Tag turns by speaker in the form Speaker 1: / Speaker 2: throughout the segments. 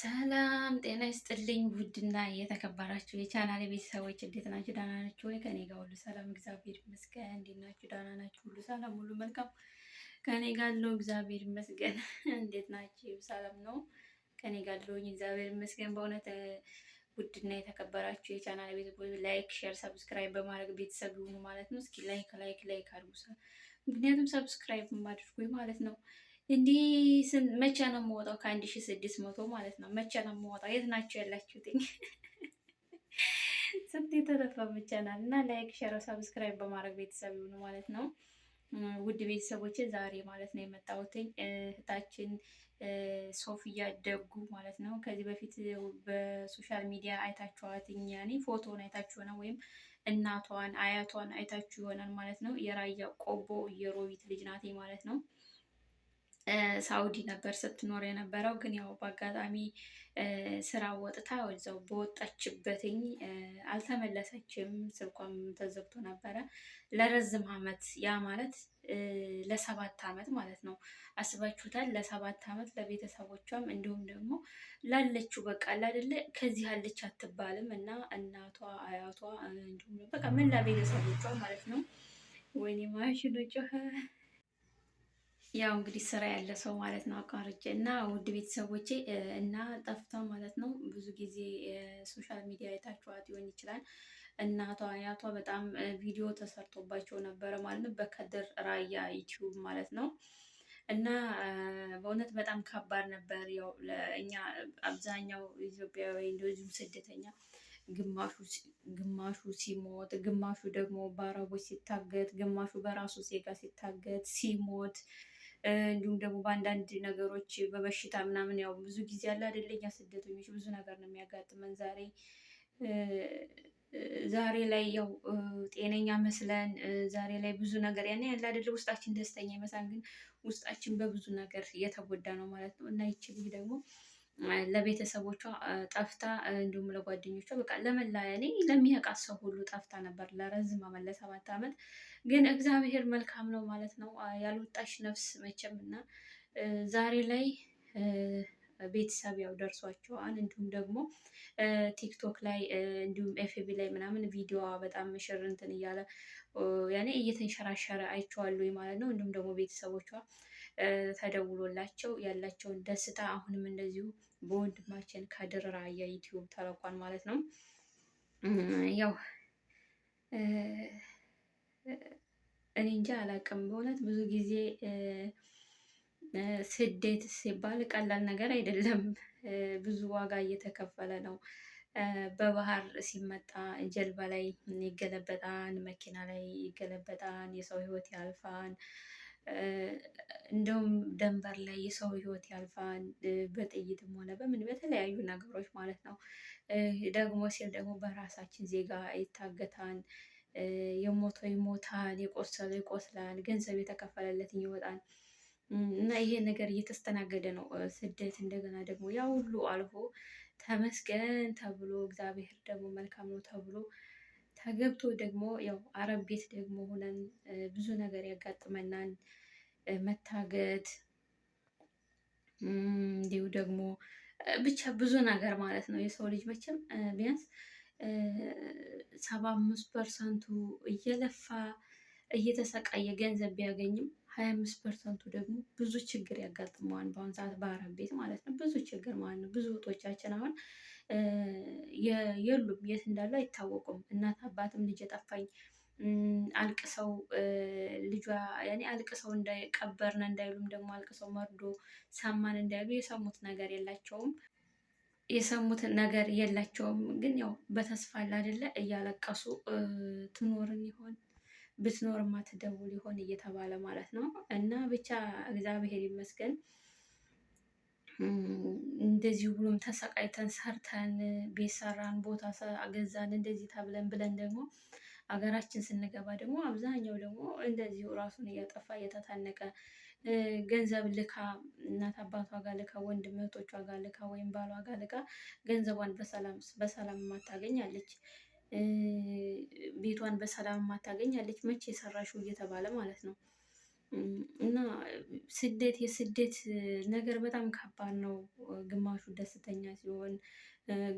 Speaker 1: ሰላም ጤና ይስጥልኝ። ውድና የተከበራችሁ የቻናል ቤተሰቦች እንዴት ናችሁ? ደህና ናችሁ ወይ? ከኔ ጋር ሁሉ ሰላም እግዚአብሔር ይመስገን። እንዴት ናችሁ? ደህና ናችሁ? ሁሉ ሰላም፣ ሁሉ መልካም ከኔ ጋር አለው እግዚአብሔር ይመስገን። እንዴት ናችሁ? ሰላም ነው? ከኔ ጋር አለው እግዚአብሔር ይመስገን። በእውነት ውድና የተከበራችሁ የቻናል ቤተሰቦች ላይክ፣ ሼር፣ ሰብስክራይብ በማድረግ ቤተሰብ ይሁኑ ማለት ነው። እስኪ ላይክ አድርጉ። ምክንያቱም ሰብስክራይብ አድርጉኝ ማለት ነው። እንዲህ መቼ ነው የምወጣው? ከ1600 ማለት ነው። መቼ ነው የምወጣው? የት ናቸው ያላችሁትኝ? ስንት የተረፈ ቻናል እና ላይክ ሼር ሰብስክራይብ በማድረግ ቤተሰብ ይሁኑ ማለት ነው። ውድ ቤተሰቦቼ ዛሬ ማለት ነው የመጣሁትኝ እህታችን ሶፊያ ደጉ ማለት ነው። ከዚህ በፊት በሶሻል ሚዲያ አይታችኋትኝ፣ ያኔ ፎቶን አይታችሁ ነው ወይም እናቷን አያቷን አይታችሁ ይሆናል ማለት ነው። የራያ ቆቦ የሮቢት ልጅ ናት ማለት ነው። ሳውዲ ነበር ስትኖር የነበረው። ግን ያው በአጋጣሚ ስራ ወጥታ ወደዛው በወጣችበትኝ አልተመለሰችም። ስልኳም ተዘግቶ ነበረ ለረዝም አመት፣ ያ ማለት ለ7 አመት ማለት ነው። አስባችሁታል? ለ7 አመት ለቤተሰቦቿም እንዲሁም ደግሞ ላለችው በቃ አይደለ ከዚህ አለች አትባልም እና እናቷ አያቷ እንዲሁም በቃ ምን ለቤተሰቦቿ ማለት ነው። ወይኔ ማሽኑ ጮኸ። ያው እንግዲህ ስራ ያለ ሰው ማለት ነው አቋርጬ እና ውድ ቤተሰቦቼ እና ጠፍታ ማለት ነው። ብዙ ጊዜ ሶሻል ሚዲያ አይታችኋት ሊሆን ይችላል። እናቷ አያቷ በጣም ቪዲዮ ተሰርቶባቸው ነበረ ማለት ነው፣ በከድር ራያ ዩቲዩብ ማለት ነው። እና በእውነት በጣም ከባድ ነበር። ያው ለእኛ አብዛኛው ኢትዮጵያዊ እንደዚሁም ስደተኛ ግማሹ ሲሞት፣ ግማሹ ደግሞ በአረቦች ሲታገት፣ ግማሹ በራሱ ዜጋ ሲታገት ሲሞት፣ እንዲሁም ደግሞ በአንዳንድ ነገሮች በበሽታ ምናምን ያው ብዙ ጊዜ ያለ አይደለኛ ስደተኞች ብዙ ነገር ነው የሚያጋጥመን። ዛሬ ላይ ያው ጤነኛ መስለን ዛሬ ላይ ብዙ ነገር ያኔ ያለ አይደለ ውስጣችን ደስተኛ ይመስላል፣ ግን ውስጣችን በብዙ ነገር እየተጎዳ ነው ማለት ነው። እና ይቺ ልጅ ደግሞ ለቤተሰቦቿ ጠፍታ እንዲሁም ለጓደኞቿ በቃ ለመላያኔ ለሚያውቃት ሰው ሁሉ ጠፍታ ነበር ለረዝም አመት ለ7 አመት። ግን እግዚአብሔር መልካም ነው ማለት ነው። ያልወጣሽ ነፍስ መቼም እና ዛሬ ላይ ቤተሰብ ያው ደርሷቸዋል። እንዲሁም ደግሞ ቲክቶክ ላይ እንዲሁም ኤፍቢ ላይ ምናምን ቪዲዮዋ በጣም ሽር እንትን እያለ ያኔ እየተንሸራሸረ አይቼዋለሁ ማለት ነው። እንዲሁም ደግሞ ቤተሰቦቿ ተደውሎላቸው ያላቸውን ደስታ አሁንም እንደዚሁ በወንድማችን ከድር ራያ ዩቲዩብ ተለቋል ማለት ነው። ያው እኔ እንጃ አላውቅም በእውነት ብዙ ጊዜ ስደት ሲባል ቀላል ነገር አይደለም። ብዙ ዋጋ እየተከፈለ ነው። በባህር ሲመጣ ጀልባ ላይ ይገለበጣል፣ መኪና ላይ ይገለበጣል፣ የሰው ህይወት ያልፋል። እንደውም ደንበር ላይ የሰው ህይወት ያልፋል፣ በጥይትም ሆነ በምን በተለያዩ ነገሮች ማለት ነው። ደግሞ ሲል ደግሞ በራሳችን ዜጋ ይታገታል። የሞተው ይሞታል፣ የቆሰለው ይቆስላል፣ ገንዘብ የተከፈለለት ይወጣል። እና ይሄ ነገር እየተስተናገደ ነው ስደት። እንደገና ደግሞ ያ ሁሉ አልፎ ተመስገን ተብሎ እግዚአብሔር ደግሞ መልካም ነው ተብሎ ተገብቶ ደግሞ ያው አረብ ቤት ደግሞ ሆነን ብዙ ነገር ያጋጥመናል። መታገት እንዲሁ ደግሞ ብቻ ብዙ ነገር ማለት ነው። የሰው ልጅ መቼም ቢያንስ 75% እየለፋ እየተሰቃየ ገንዘብ ቢያገኝም 25%ቱ ደግሞ ብዙ ችግር ያጋጥመዋል። በአሁኑ ሰዓት በአረብ ቤት ማለት ነው ብዙ ችግር ማለት ነው። ብዙ እህቶቻችን አሁን የሉም፣ የት እንዳሉ አይታወቁም። እናት አባትም ልጅ የጠፋኝ አልቅሰው ልጇ ያኔ አልቅሰው እንዳይቀበርን እንዳይሉም ደግሞ አልቅሰው መርዶ ሰማን እንዳይሉ የሰሙት ነገር የላቸውም። ግን ያው በተስፋ አለ አይደለ እያለቀሱ ትኖርን ይሆን ብትኖርማ ትደውል ይሆን እየተባለ ማለት ነው። እና ብቻ እግዚአብሔር ይመስገን እንደዚህ ብሎም ተሰቃይተን ሰርተን ቤት ሰራን፣ ቦታ አገዛን፣ እንደዚህ ተብለን ብለን ደግሞ አገራችን ስንገባ ደግሞ አብዛኛው ደግሞ እንደዚሁ ራሱን እያጠፋ እየተታነቀ ገንዘብ ልካ እናት አባቷ ጋር ልካ ወንድም እህቶቿ ጋር ልካ ወይም ባሏ ጋር ልካ ገንዘቧን በሰላም ማታገኛለች። ቤቷን በሰላም ማታገኛለች። መቼ የሰራሽው እየተባለ ማለት ነው። እና የስደት ነገር በጣም ከባድ ነው። ግማሹ ደስተኛ ሲሆን፣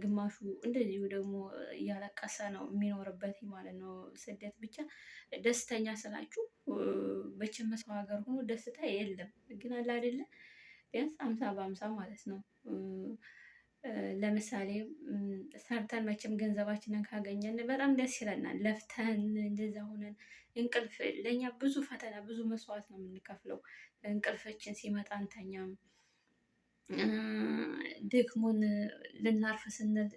Speaker 1: ግማሹ እንደዚሁ ደግሞ እያለቀሰ ነው የሚኖርበት ማለት ነው። ስደት ብቻ ደስተኛ ስላችሁ መቼም ሰው ሀገር ሆኖ ደስታ የለም። ግን አለ አይደለ ቢያንስ 50 በ50 ማለት ነው። ለምሳሌ ሰርተን መቼም ገንዘባችንን ካገኘን በጣም ደስ ይለናል። ለፍተን እንደዛ ሆነን እንቅልፍ ለእኛ ብዙ ፈተና ብዙ መስዋዕት ነው የምንከፍለው። እንቅልፋችን ሲመጣ አንተኛም። ደክሞን ልናርፍ ስንል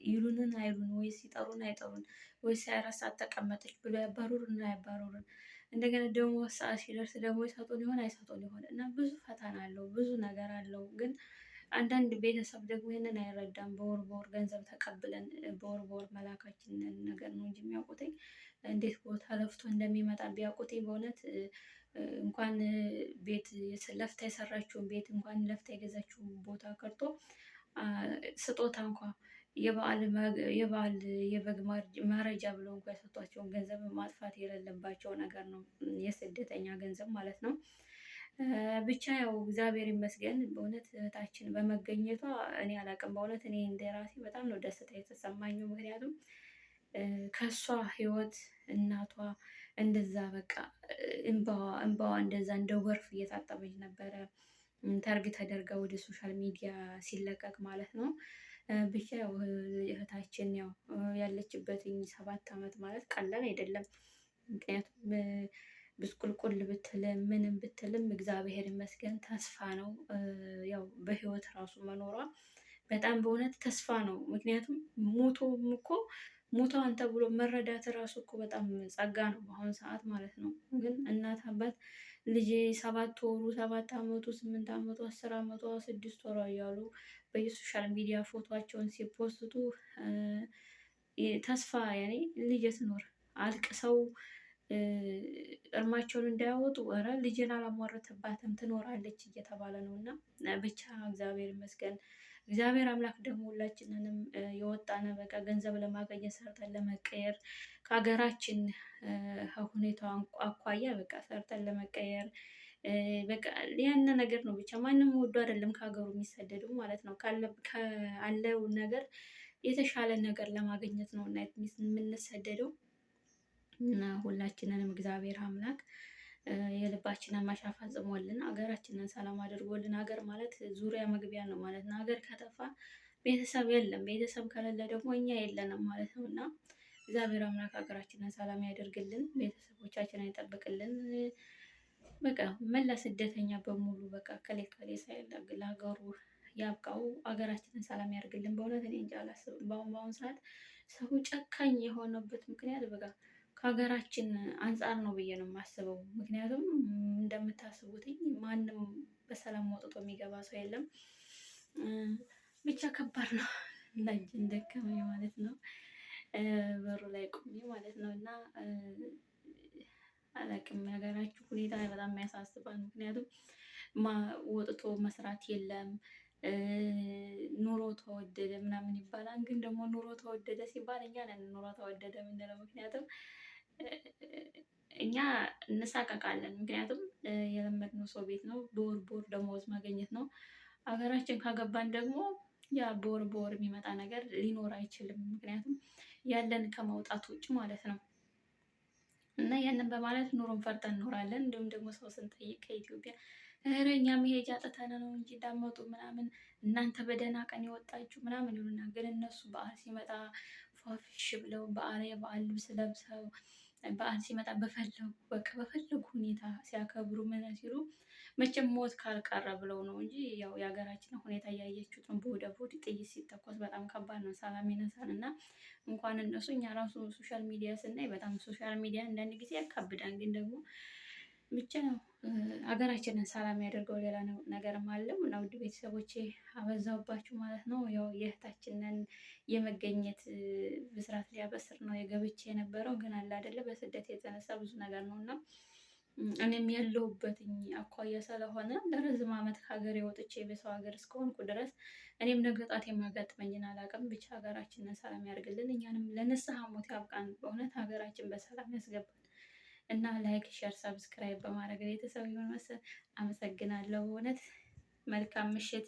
Speaker 1: ይሉንን አይሉን ወይስ ይጠሩን አይጠሩን ወይስ 24 ሰዓት ተቀመጠች ብሎ ያባሩርን አያባሩርን። እንደገና ደግሞ ሰዓት ሲደርስ ደግሞ ይሰጡን ይሆን አይሰጡን ይሆን እና ብዙ ፈተና አለው፣ ብዙ ነገር አለው። ግን አንዳንድ ቤተሰብ ደግሞ ይሄንን አይረዳም። በወር ገንዘብ ተቀብለን በወር መላካችንን ነገር ነው እንጂ የሚያውቁትኝ እንዴት ቦታ ለፍቶ እንደሚመጣ ቢያውቁትኝ በእውነት እንኳን ቤት ለፍታ የሰራችውን ቤት እንኳን ለፍታ የገዛችውን ቦታ ቀርቶ ስጦታ እንኳ የበዓል የበግ ማረጃ ብለው እንኳ የሰጧቸውን ገንዘብ ማጥፋት የሌለባቸው ነገር ነው፣ የስደተኛ ገንዘብ ማለት ነው። ብቻ ያው እግዚአብሔር ይመስገን በእውነት እህታችን በመገኘቷ እኔ አላቅም። በእውነት እኔ እንደራሴ በጣም ነው ደስታ የተሰማኝ። ምክንያቱም ከሷ ህይወት እናቷ እንደዛ በቃ እንባዋ እንደዛ እንደ ጎርፍ እየታጠበች ነበረ ተርግ ተደርጋ ወደ ሶሻል ሚዲያ ሲለቀቅ ማለት ነው። ብቻ ያው እህታችን ያው ያለችበትኝ 7 ዓመት ማለት ቀላል አይደለም። ምክንያቱም ብስቁልቁል ብትልም ምንም ብትልም እግዚአብሔር ይመስገን ተስፋ ነው። ያው በህይወት ራሱ መኖሯ በጣም በእውነት ተስፋ ነው። ምክንያቱም ሞተዋን ተብሎ መረዳት ራሱ እኮ በጣም ጸጋ ነው በአሁኑ ሰዓት ማለት ነው። ግን እናት አባት ልጄ 7 ወሩ 7 ዓመቱ 8 ዓመቱ 10 ዓመቷ 6 ወሯ እያሉ በየሶሻል ሚዲያ ፎቶቸውን ሲፖስቱ ተስፋ ያኔ ልጄ ትኖር አልቅሰው እርማቸውን እንዳያወጡ ኧረ ልጄን አላሟረትባትም ትኖራለች እየተባለ ነው። እና ብቻ እግዚአብሔር ይመስገን። እግዚአብሔር አምላክ ደግሞ ሁላችንንም የወጣነ በቃ ገንዘብ ለማገኘት ሰርተን ለመቀየር ከሀገራችን ሁኔታው አኳያ በቃ ሰርተን ለመቀየር በቃ ያን ነገር ነው። ብቻ ማንም ወዶ አይደለም ከሀገሩ የሚሰደደው ማለት ነው። ካለው ነገር የተሻለ ነገር ለማግኘት ነው እና የምንሰደደው። እና ሁላችንንም እግዚአብሔር አምላክ የልባችንን መሻት ፈጽሞልን ሀገራችንን ሰላም አድርጎልን። ሀገር ማለት ዙሪያ መግቢያ ነው ማለት ነው። ሀገር ከጠፋ ቤተሰብ የለም፣ ቤተሰብ ከሌለ ደግሞ እኛ የለንም ማለት ነው። እና እግዚአብሔር አምላክ ሀገራችንን ሰላም ያደርግልን፣ ቤተሰቦቻችንን ይጠብቅልን። በቃ መላ ስደተኛ በሙሉ በቃ ከሌ ሳይል ለሀገሩ ያብቃው፣ ሀገራችንን ሰላም ያደርግልን። በእውነት እኔ እንጃ አላስብም። በአሁኑ ሰዓት ሰው ጨካኝ የሆነበት ምክንያት በቃ ከሀገራችን አንፃር ነው ብዬ ነው የማስበው። ምክንያቱም እንደምታስቡት ማንም በሰላም ወጥቶ የሚገባ ሰው የለም። ብቻ ከባድ ነው። ላጅን ደከመኝ ማለት ነው በሩ ላይ ቆሜ ማለት ነው። እና አላቅም የሀገራችሁ ሁኔታ በጣም ያሳስባል። ምክንያቱም ወጥቶ መስራት የለም። ኑሮ ተወደደ ምናምን ይባላል። ግን ደግሞ ኑሮ ተወደደ ሲባል እኛ ነን ኑሮ ተወደደ የምንለው። ምክንያቱም እኛ እንሳቀቃለን። ምክንያቱም የለመድነው ሰው ቤት ነው፣ በወር ደመወዝ ማግኘት ነው። ሀገራችን ካገባን ደግሞ ያ በወር የሚመጣ ነገር ሊኖር አይችልም። ምክንያቱም ያለን ከማውጣት ውጭ ማለት ነው። እና ያንን በማለት ኑሮን ፈርተን እንኖራለን። እንዲሁም ደግሞ ሰው ስንጠይቅ ከኢትዮጵያ ኧረ እኛ መሄጃ አጥተን ነው እንጂ እንዳትመጡ ምናምን እናንተ በደህና ቀን የወጣችሁ ምናምን ይሉናል። ግን እነሱ በዓል ሲመጣ ፏፍሽ ብለው የበዓል ልብስ ለብሰው በዓል ሲመጣ በፈለጉ ሁኔታ ሲያከብሩ ምን ሲሉ መቼም ሞት ካልቀረ ብለው ነው እንጂ ያው የሀገራችን ሁኔታ እያየችሁት ነው። በወደ ጥይት ሲተኮስ በጣም ከባድ ነው። ሰላም ይነሳል። እና እንኳን እነሱ እኛ ራሱ ሶሻል ሚዲያ ስናይ በጣም ሶሻል ሚዲያ አንዳንድ ጊዜ ያካብዳል። ግን ደግሞ ብቻ ነው ሀገራችንን ሰላም ያደርገው። ሌላ ነገርም አለው። እና ውድ ቤተሰቦቼ አበዛውባችሁ ማለት ነው። ያው የእህታችንን የመገኘት ብስራት ሊያበስር ነው የገብቼ የነበረው። ግን አለ አይደለ በስደት የተነሳ ብዙ ነገር ነው። እና እኔም ያለሁበትኝ አኳያ ስለሆነ ለረዝም ዓመት ከሀገሬ ወጥቼ በሰው ሀገር እስከሆንኩ ድረስ እኔም ነገ ጧት የማጋጥመኝን አላውቅም። ብቻ ሀገራችንን ሰላም ያድርግልን፣ እኛንም ለንስሐ ሞት ያብቃን። በእውነት ሀገራችን በሰላም ያስገባል። እና ላይክ፣ ሼር፣ ሰብስክራይብ በማድረግ ቤተሰብ ይሁን። አመሰግናለሁ። እውነት መልካም ምሽት